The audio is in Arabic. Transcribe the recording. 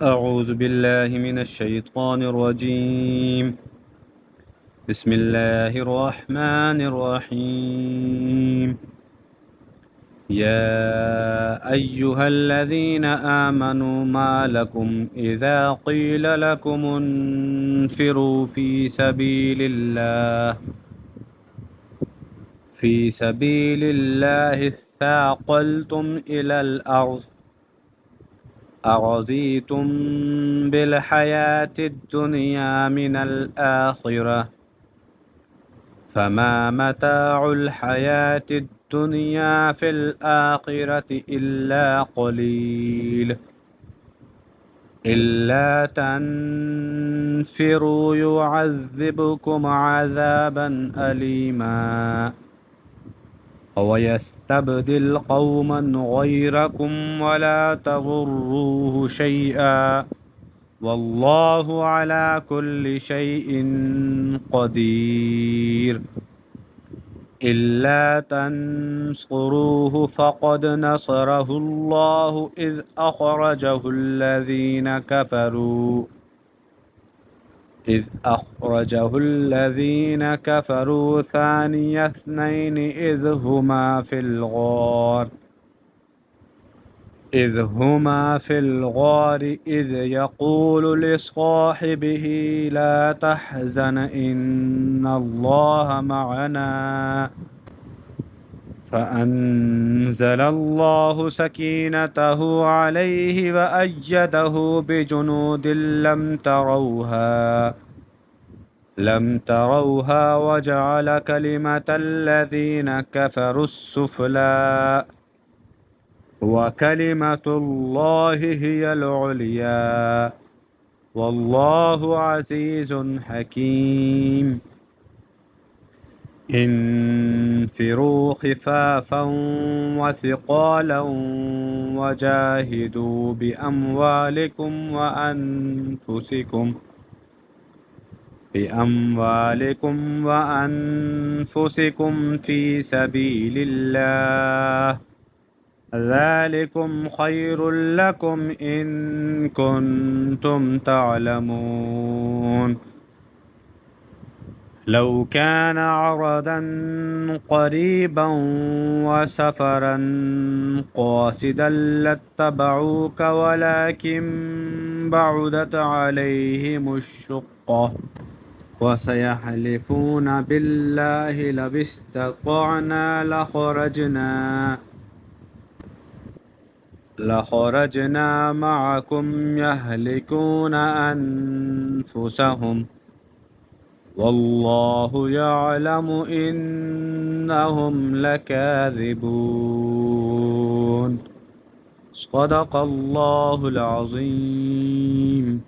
أعوذ بالله من الشيطان الرجيم. بسم الله الرحمن الرحيم. يا أيها الذين آمنوا ما لكم إذا قيل لكم انفروا في سبيل الله اثاقلتم إلى الأرض أرضيتم بالحياة الدنيا من الآخرة فما متاع الحياة الدنيا في الآخرة إلا قليل إلا تنفروا يعذبكم عذابا أليما ويستبدل قوما غيركم ولا تضروه شيئا والله على كل شيء قدير إلا تنصروه فقد نصره الله إذ أخرجه الذين كفروا ثاني اثنين إذ هما في الغار إذ يقول لصاحبه لا تحزن إن الله معنا فأنزل الله سكينته عليه وأيده بجنود لم تروها وجعل كلمة الذين كفروا السفلى وكلمة الله هي العليا والله عزيز حكيم انفروا خفافا وثقالا وجاهدوا بأموالكم في سبيل الله ذلكم خير لكم إن كنتم تعلمون لو كان عرضا قريبا وسفرا قاصدا لاتبعوك ولكن بعدت عليهم الشقة وسيحلفون بالله لو استطعنا لخرجنا معكم يهلكون أنفسهم والله يعلم إنهم لكاذبون صدق الله العظيم.